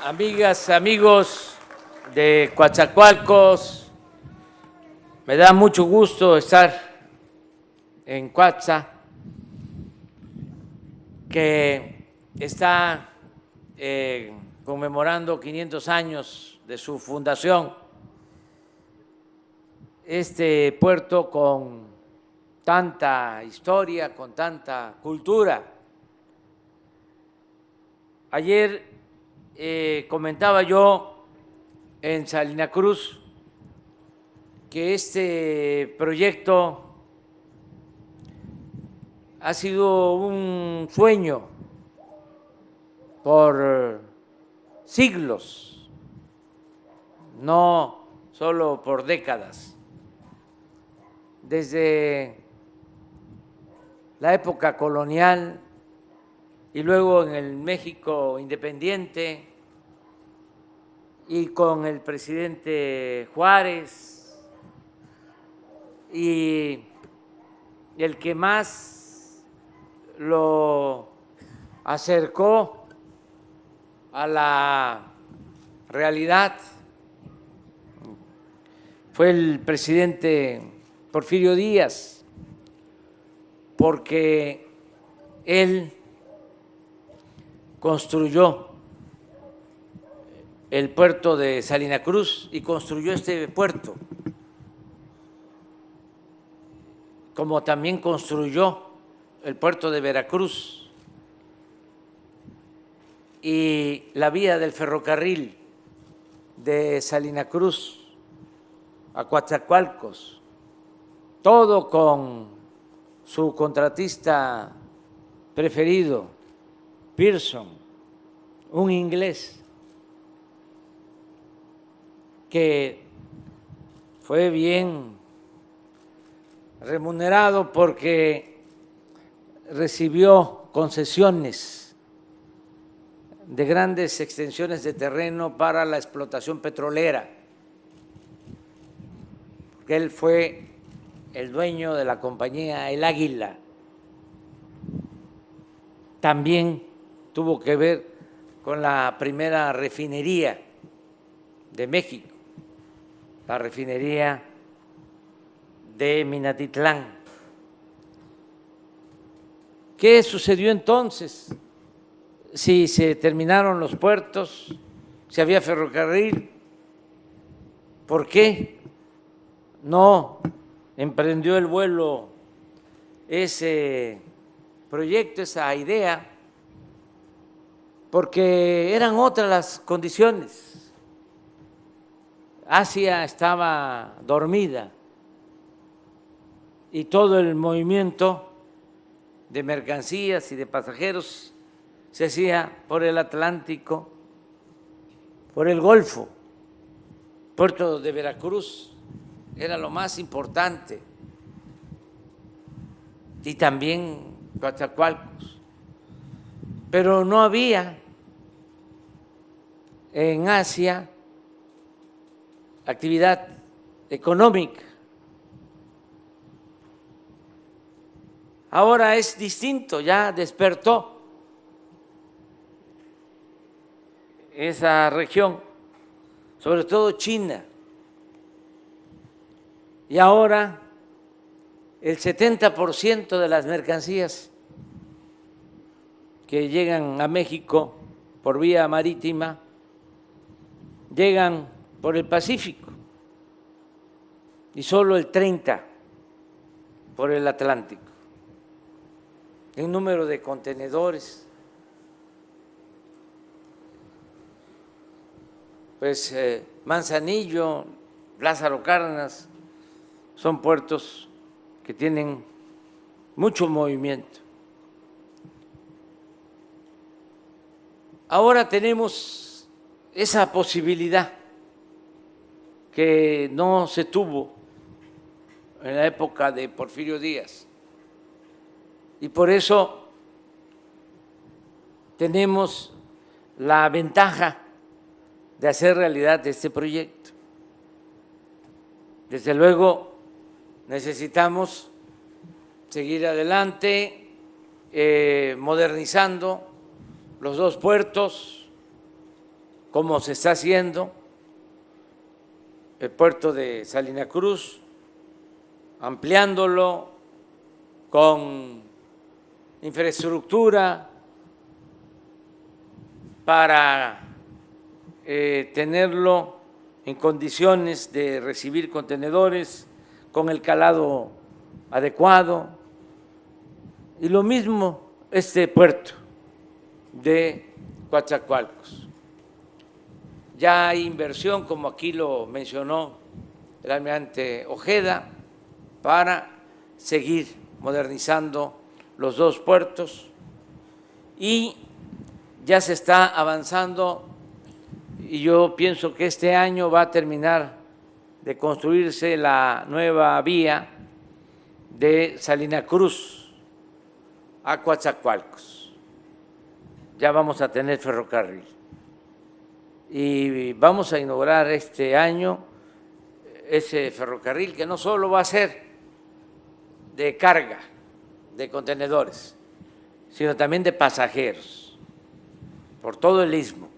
Amigas, amigos de Coatzacoalcos, me da mucho gusto estar en Coatza, que está conmemorando 500 años de su fundación. Este puerto con tanta historia, con tanta cultura. Ayer comentaba yo en Salina Cruz que este proyecto ha sido un sueño por siglos, no solo por décadas. Desde la época colonial y luego en el México independiente y con el presidente Juárez, y el que más lo acercó a la realidad fue el presidente Porfirio Díaz, porque él construyó el puerto de Salina Cruz y construyó este puerto, como también construyó el puerto de Veracruz y la vía del ferrocarril de Salina Cruz a Coatzacoalcos, todo con su contratista preferido, Pearson, un inglés que fue bien remunerado porque recibió concesiones de grandes extensiones de terreno para la explotación petrolera, porque él fue el dueño de la compañía El Águila. También tuvo que ver con la primera refinería de México, la refinería de Minatitlán. ¿Qué sucedió entonces? Si se terminaron los puertos, si había ferrocarril, ¿por qué no emprendió el vuelo ese proyecto, esa idea? Porque eran otras las condiciones. Asia estaba dormida y todo el movimiento de mercancías y de pasajeros se hacía por el Atlántico, por el Golfo. Puerto de Veracruz era lo más importante, y también Coatzacoalcos, pero no había en Asia actividad económica. Ahora es distinto, ya despertó esa región, sobre todo China, y ahora el 70% de las mercancías que llegan a México por vía marítima llegan por el Pacífico y solo el 30% por el Atlántico. El número de contenedores, pues Manzanillo, Lázaro Cárdenas, son puertos que tienen mucho movimiento. Ahora tenemos esa posibilidad que no se tuvo en la época de Porfirio Díaz, y por eso tenemos la ventaja de hacer realidad este proyecto. Desde luego necesitamos seguir adelante, modernizando los dos puertos, como se está haciendo el puerto de Salina Cruz, ampliándolo con infraestructura para tenerlo en condiciones de recibir contenedores con el calado adecuado. Y lo mismo este puerto de Coatzacoalcos. Ya hay inversión, como aquí lo mencionó el almirante Ojeda, para seguir modernizando los dos puertos y ya se está avanzando y yo pienso que este año va a terminar de construirse la nueva vía de Salina Cruz a Coatzacoalcos. Ya vamos a tener ferrocarril y vamos a inaugurar este año ese ferrocarril que no solo va a ser de carga de contenedores, sino también de pasajeros por todo el istmo,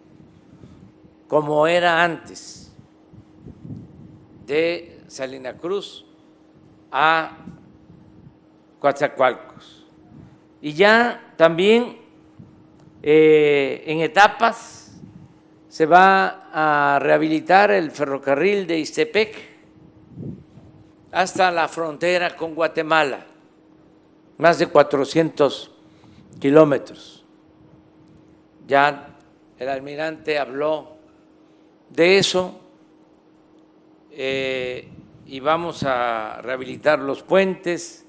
como era antes de Salina Cruz a Coatzacoalcos. Y ya también en etapas se va a rehabilitar el ferrocarril de Ixtepec hasta la frontera con Guatemala, más de 400 kilómetros. Ya el almirante habló de eso y vamos a rehabilitar los puentes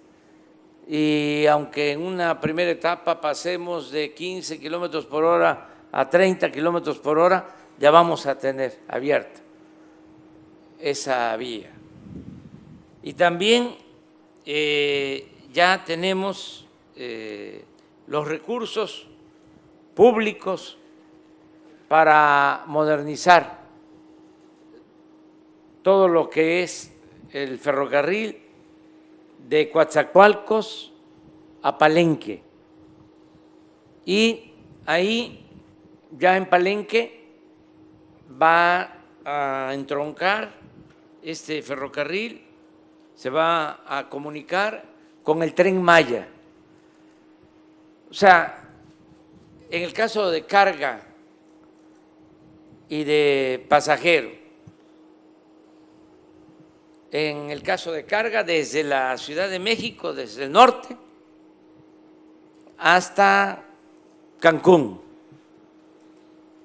y aunque en una primera etapa pasemos de 15 kilómetros por hora a 30 kilómetros por hora, ya vamos a tener abierta esa vía. Y también ya tenemos los recursos públicos para modernizar todo lo que es el ferrocarril de Coatzacoalcos a Palenque. Y ahí, ya en Palenque, va a entroncar este ferrocarril, se va a comunicar con el Tren Maya. O sea, en el caso de carga y de pasajero, en el caso de carga desde la Ciudad de México, desde el norte, hasta Cancún.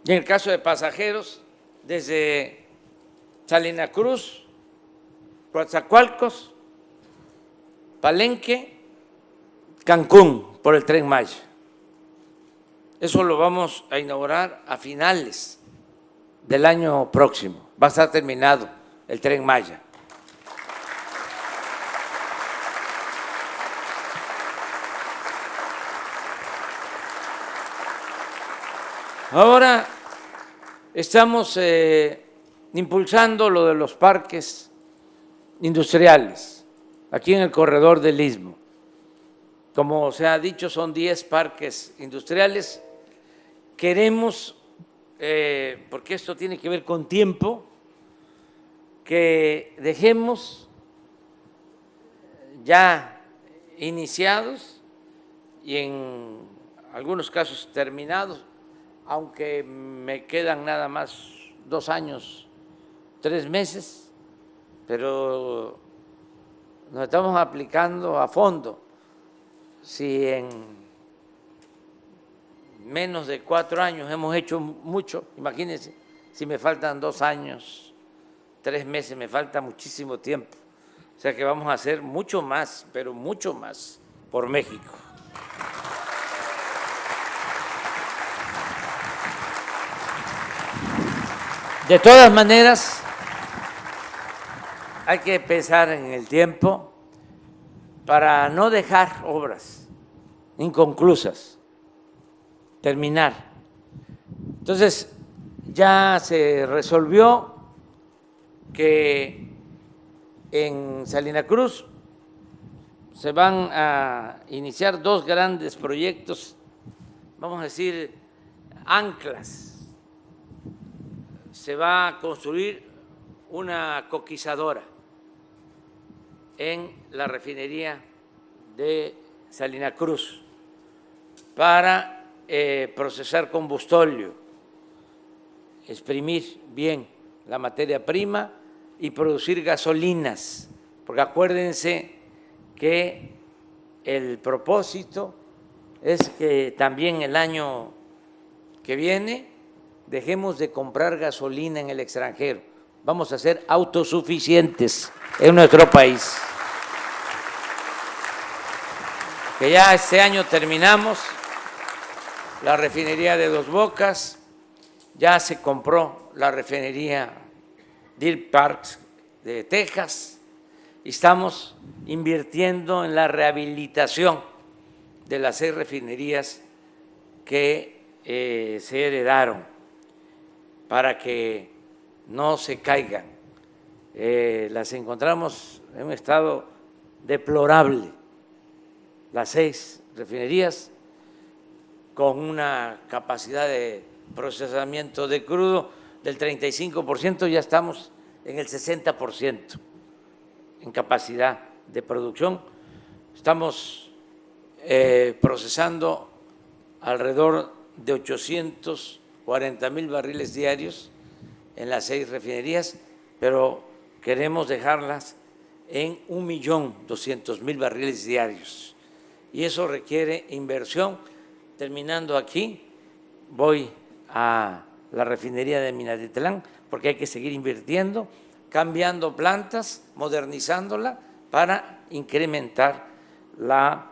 Y en el caso de pasajeros, desde Salina Cruz, Coatzacoalcos, Palenque, Cancún, por el Tren Maya. Eso lo vamos a inaugurar a finales del año próximo. Va a estar terminado el Tren Maya. Ahora estamos impulsando lo de los parques industriales aquí en el corredor del Istmo. Como se ha dicho, son 10 parques industriales. Queremos, porque esto tiene que ver con tiempo, que dejemos ya iniciados y en algunos casos terminados, aunque me quedan nada más 2 años, 3 meses, pero nos estamos aplicando a fondo. Si en menos de 4 años hemos hecho mucho, imagínense, si me faltan 2 años, 3 meses, me falta muchísimo tiempo. O sea que vamos a hacer mucho más, pero mucho más por México. De todas maneras, hay que pensar en el tiempo para no dejar obras inconclusas, terminar. Entonces, ya se resolvió que en Salina Cruz se van a iniciar 2 grandes proyectos, vamos a decir, anclas se va a construir una coquizadora en la refinería de Salina Cruz para procesar combustóleo, exprimir bien la materia prima y producir gasolinas, porque acuérdense que el propósito es que también el año que viene dejemos de comprar gasolina en el extranjero. Vamos a ser autosuficientes en nuestro país. Que ya este año terminamos la refinería de Dos Bocas, ya se compró la refinería Deer Park de Texas y estamos invirtiendo en la rehabilitación de las 6 refinerías que se heredaron para que no se caigan. Las encontramos en un estado deplorable, las 6 refinerías con una capacidad de procesamiento de crudo del 35%, ya estamos en el 60% en capacidad de producción. Estamos procesando alrededor de 840,000 barriles diarios en las 6 refinerías, pero queremos dejarlas en 1.200.000 barriles diarios. Y eso requiere inversión. Terminando aquí, voy a la refinería de Minatitlán, porque hay que seguir invirtiendo, cambiando plantas, modernizándola para incrementar la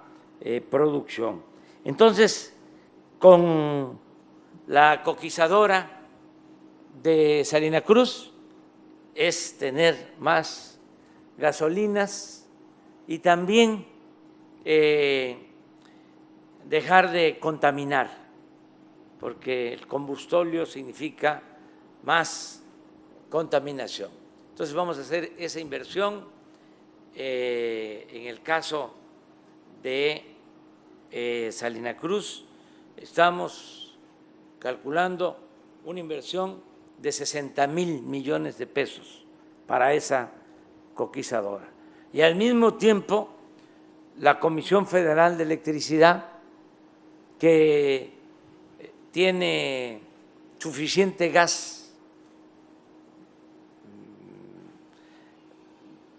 producción. Entonces, con la coquizadora de Salina Cruz es tener más gasolinas y también dejar de contaminar, porque el combustóleo significa más contaminación. Entonces vamos a hacer esa inversión. En el caso de Salina Cruz estamos calculando una inversión de 60,000 millones de pesos para esa coquizadora. Y al mismo tiempo, la Comisión Federal de Electricidad, que tiene suficiente gas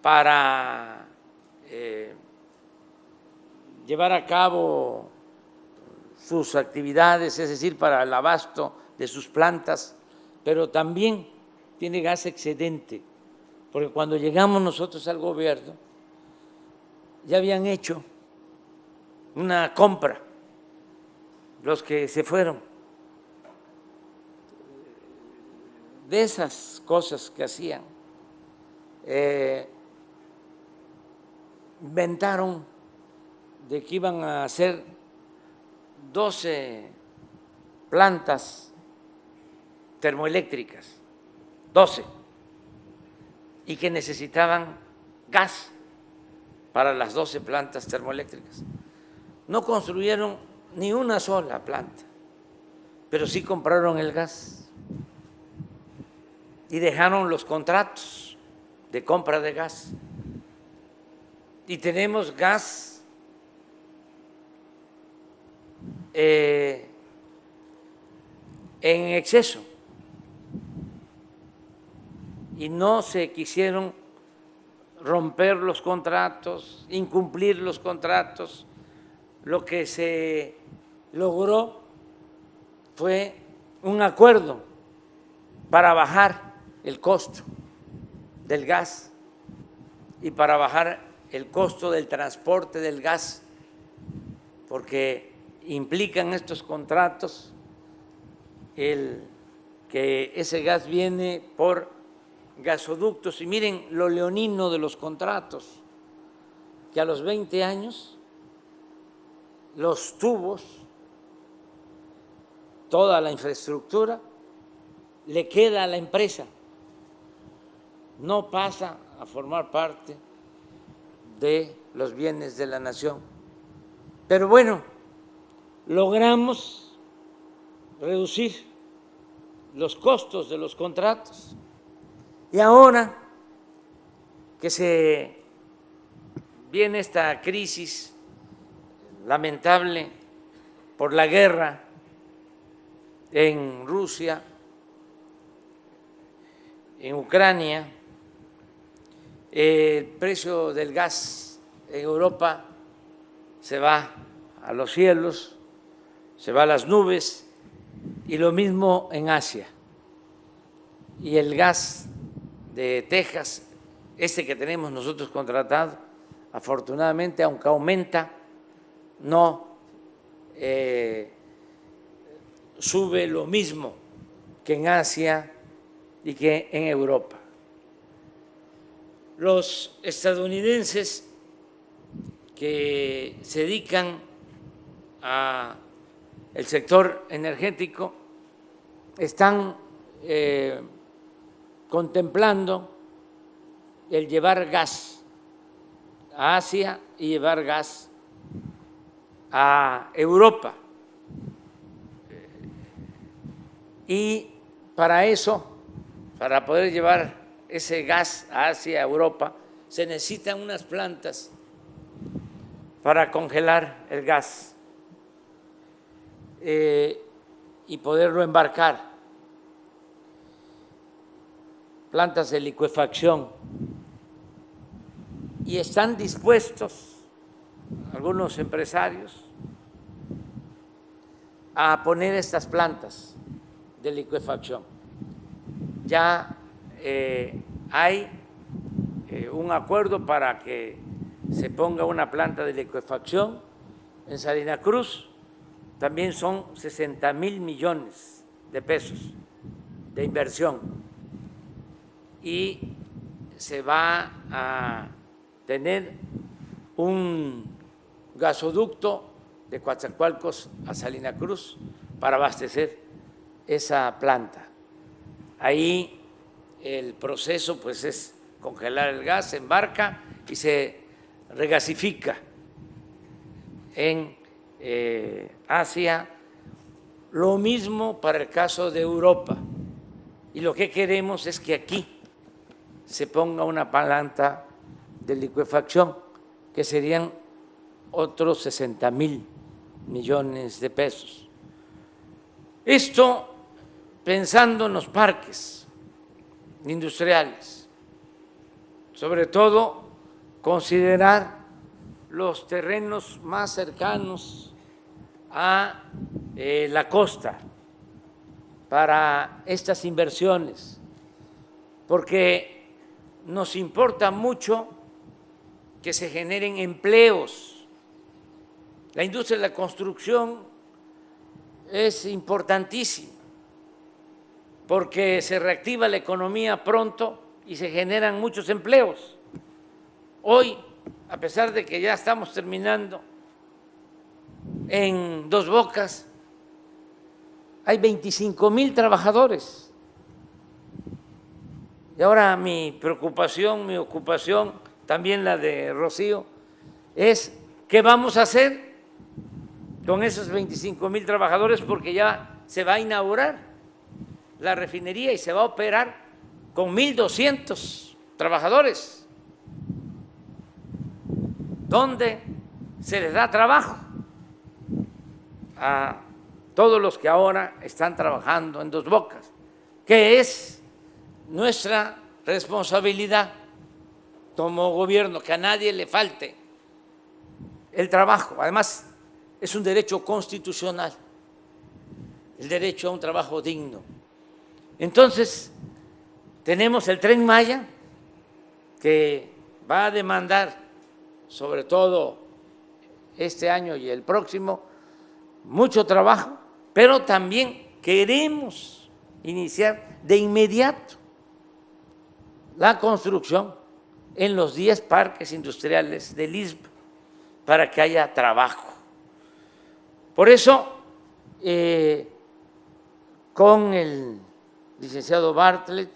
para llevar a cabo sus actividades, es decir, para el abasto de sus plantas, pero también tiene gas excedente, porque cuando llegamos nosotros al gobierno ya habían hecho una compra los que se fueron, de esas cosas que hacían. Inventaron de que iban a hacer 12 plantas termoeléctricas, 12, y que necesitaban gas para las 12 plantas termoeléctricas. No construyeron ni una sola planta, pero sí compraron el gas y dejaron los contratos de compra de gas. Y tenemos gas en exceso y no se quisieron romper los contratos, incumplir los contratos. Lo que se logró fue un acuerdo para bajar el costo del gas y para bajar el costo del transporte del gas, porque implican estos contratos el que ese gas viene por gasoductos. Y miren lo leonino de los contratos, que a los 20 años los tubos, toda la infraestructura, le queda a la empresa, no pasa a formar parte de los bienes de la nación. Pero bueno, logramos reducir los costos de los contratos. Y ahora que se viene esta crisis lamentable por la guerra en Rusia, en Ucrania, el precio del gas en Europa se va a los cielos, se va a las nubes, y lo mismo en Asia. Y el gas de Texas, este que tenemos nosotros contratado, afortunadamente, aunque aumenta, no sube lo mismo que en Asia y que en Europa. Los estadounidenses que se dedican al sector energético están contemplando el llevar gas a Asia y llevar gas a Europa. Y para eso, para poder llevar ese gas a Asia, a Europa, se necesitan unas plantas para congelar el gas y poderlo embarcar, plantas de licuefacción, y están dispuestos algunos empresarios a poner estas plantas de licuefacción. Ya hay un acuerdo para que se ponga una planta de licuefacción en Salina Cruz. También son 60,000 millones de pesos de inversión, y se va a tener un gasoducto de Coatzacoalcos a Salina Cruz para abastecer esa planta. Ahí el proceso pues es congelar el gas, se embarca y se regasifica en Asia. Lo mismo para el caso de Europa. Y lo que queremos es que aquí se ponga una planta de licuefacción, que serían otros 60,000 millones de pesos. Esto pensando en los parques industriales, sobre todo considerar los terrenos más cercanos a la costa para estas inversiones, porque nos importa mucho que se generen empleos. La industria de la construcción es importantísima porque se reactiva la economía pronto y se generan muchos empleos. Hoy, a pesar de que ya estamos terminando en Dos Bocas, hay 25,000 trabajadores. Y ahora mi preocupación, mi ocupación, también la de Rocío, es qué vamos a hacer con esos 25,000 trabajadores, porque ya se va a inaugurar la refinería y se va a operar con 1,200 trabajadores, donde se les da trabajo a todos los que ahora están trabajando en Dos Bocas, que es nuestra responsabilidad como gobierno, que a nadie le falte el trabajo. Además, es un derecho constitucional, el derecho a un trabajo digno. Entonces, tenemos el Tren Maya, que va a demandar, sobre todo este año y el próximo, mucho trabajo, pero también queremos iniciar de inmediato la construcción en los 10 parques industriales del Istmo para que haya trabajo. Por eso, con el licenciado Bartlett,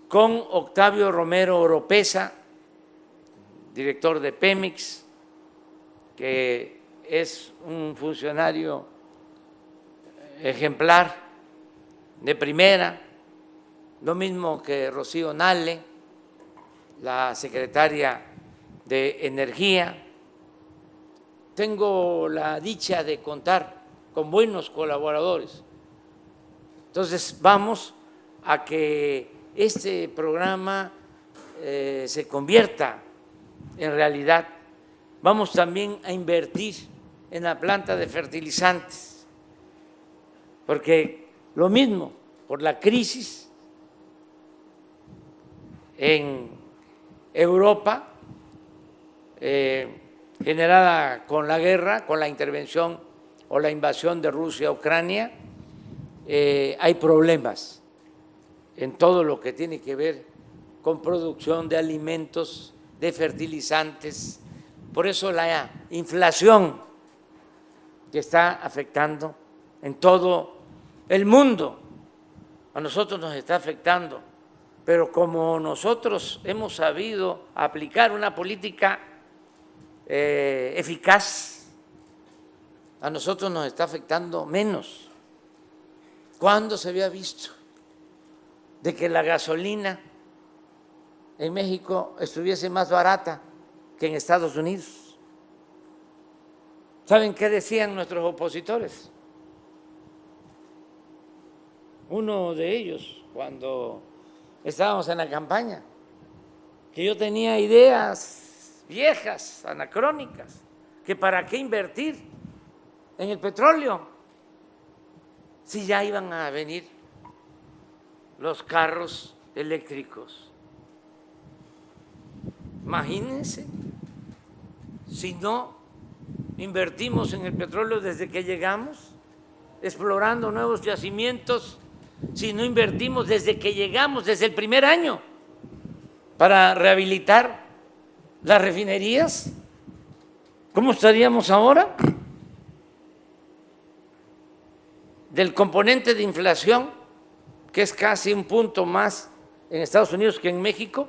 con Octavio Romero Oropesa, director de Pemex, que es un funcionario ejemplar, de primera, lo mismo que Rocío Nale, la secretaria de Energía. Tengo la dicha de contar con buenos colaboradores. Entonces, vamos a que este programa se convierta en realidad. Vamos también a invertir en la planta de fertilizantes, porque lo mismo, por la crisis en Europa, generada con la guerra, con la intervención o la invasión de Rusia a Ucrania, hay problemas en todo lo que tiene que ver con producción de alimentos, de fertilizantes. Por eso la inflación que está afectando en todo el mundo, a nosotros nos está afectando, pero como nosotros hemos sabido aplicar una política eficaz, a nosotros nos está afectando menos. ¿Cuándo se había visto de que la gasolina en México estuviese más barata que en Estados Unidos? ¿Saben qué decían nuestros opositores? Uno de ellos, cuando estábamos en la campaña, que yo tenía ideas viejas, anacrónicas, que para qué invertir en el petróleo si ya iban a venir los carros eléctricos. Imagínense, si no invertimos en el petróleo desde que llegamos, explorando nuevos yacimientos, si no invertimos desde que llegamos, desde el primer año, para rehabilitar las refinerías, ¿cómo estaríamos ahora? Del componente de inflación, que es casi un punto más en Estados Unidos que en México,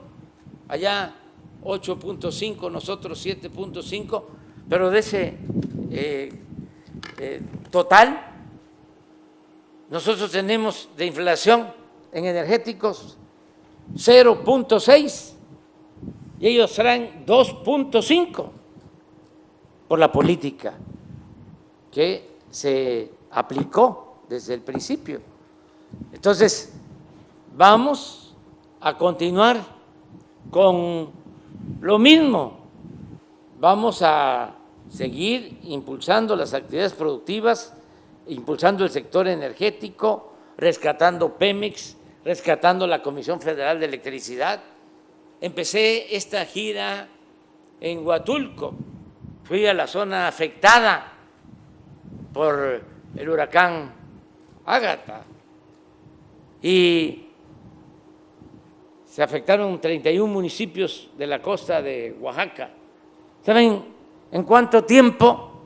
allá 8.5, nosotros 7.5, pero de ese total, nosotros tenemos de inflación en energéticos 0.6 y ellos traen 2.5 por la política que se aplicó desde el principio. Entonces, vamos a continuar con lo mismo, vamos a seguir impulsando las actividades productivas, impulsando el sector energético, rescatando Pemex, rescatando la Comisión Federal de Electricidad. Empecé esta gira en Huatulco, fui a la zona afectada por el huracán Ágata y se afectaron 31 municipios de la costa de Oaxaca. ¿Saben en cuánto tiempo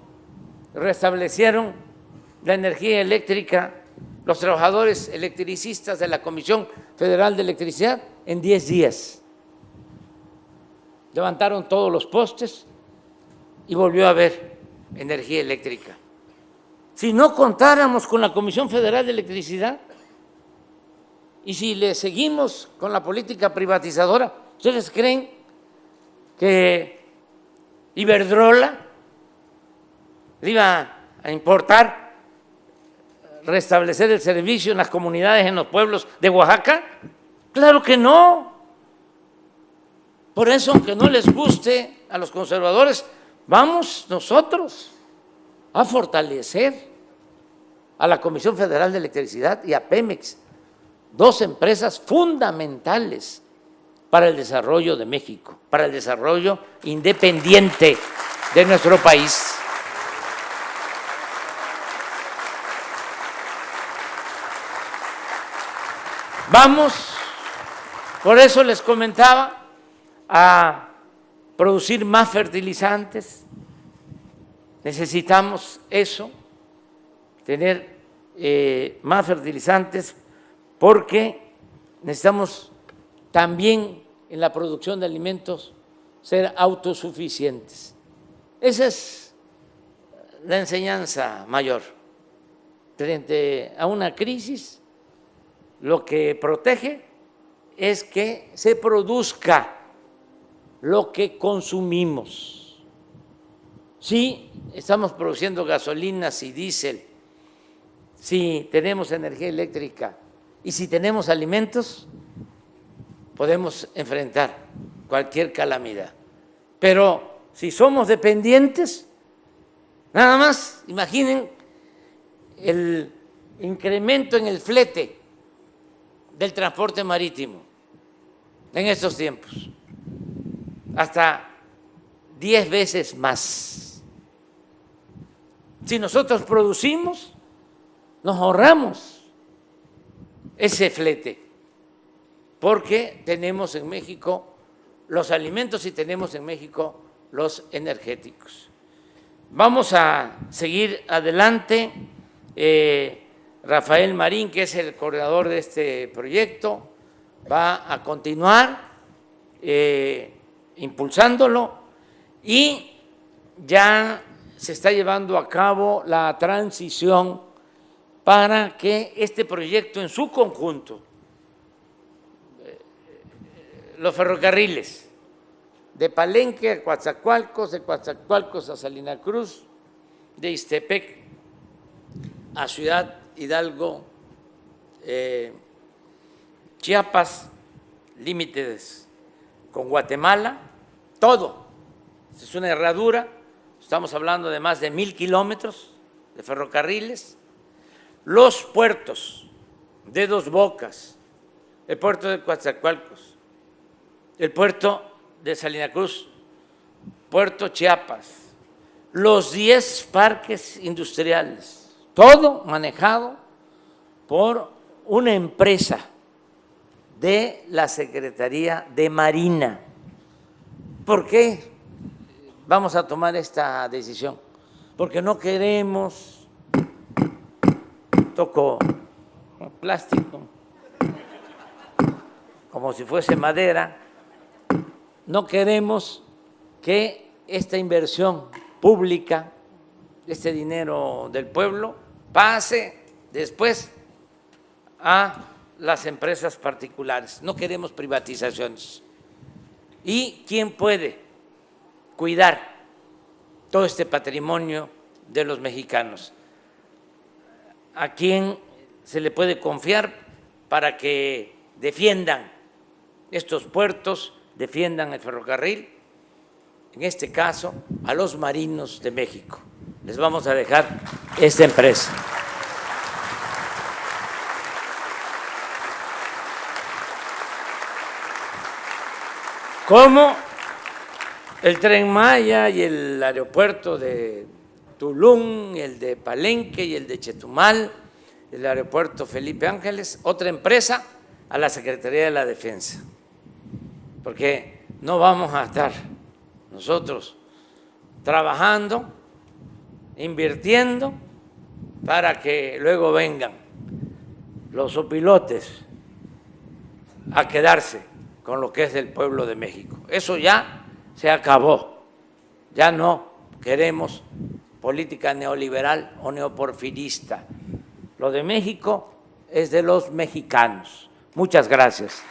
restablecieron la energía eléctrica los trabajadores electricistas de la Comisión Federal de Electricidad? En 10 días. Levantaron todos los postes y volvió a haber energía eléctrica. Si no contáramos con la Comisión Federal de Electricidad y si le seguimos con la política privatizadora, ¿ustedes creen que Iberdrola le iba a importar restablecer el servicio en las comunidades, en los pueblos de Oaxaca? Claro que no. Por eso, aunque no les guste a los conservadores, vamos nosotros a fortalecer a la Comisión Federal de Electricidad y a Pemex, dos empresas fundamentales para el desarrollo de México, para el desarrollo independiente de nuestro país. Vamos, por eso les comentaba, a producir más fertilizantes. Necesitamos eso, tener más fertilizantes, porque necesitamos también en la producción de alimentos ser autosuficientes. Esa es la enseñanza mayor. frente a una crisis, lo que protege es que se produzca lo que consumimos. Si estamos produciendo gasolinas y diésel, si tenemos energía eléctrica y si tenemos alimentos, podemos enfrentar cualquier calamidad. Pero si somos dependientes, nada más imaginen el incremento en el flete del transporte marítimo en estos tiempos, hasta 10 veces más. Si nosotros producimos, nos ahorramos ese flete, porque tenemos en México los alimentos y tenemos en México los energéticos. Vamos a seguir adelante. Rafael Marín, que es el coordinador de este proyecto, va a continuar impulsándolo y ya se está llevando a cabo la transición para que este proyecto en su conjunto, los ferrocarriles de Palenque a Coatzacoalcos, de Coatzacoalcos a Salina Cruz, de Ixtepec a Ciudad Hidalgo, Chiapas, límites con Guatemala, todo. Es una herradura, estamos hablando de más de 1,000 kilómetros de ferrocarriles. Los puertos de Dos Bocas, el puerto de Coatzacoalcos, el puerto de Salina Cruz, Puerto Chiapas, los 10 parques industriales, todo manejado por una empresa de la Secretaría de Marina. ¿Por qué vamos a tomar esta decisión? Porque no queremos, toco plástico, como si fuese madera, no queremos que esta inversión pública, este dinero del pueblo, pase después a las empresas particulares. No queremos privatizaciones. ¿Y quién puede cuidar todo este patrimonio de los mexicanos? ¿A quién se le puede confiar para que defiendan estos puertos, defiendan el ferrocarril? En este caso, a los marinos de México. Les vamos a dejar esta empresa. Como el Tren Maya y el aeropuerto de Tulum, el de Palenque y el de Chetumal, el aeropuerto Felipe Ángeles, otra empresa a la Secretaría de la Defensa, porque no vamos a estar nosotros trabajando, invirtiendo, para que luego vengan los opilotes a quedarse con lo que es del pueblo de México. Eso ya se acabó. Ya no queremos política neoliberal o neoporfirista. Lo de México es de los mexicanos. Muchas gracias.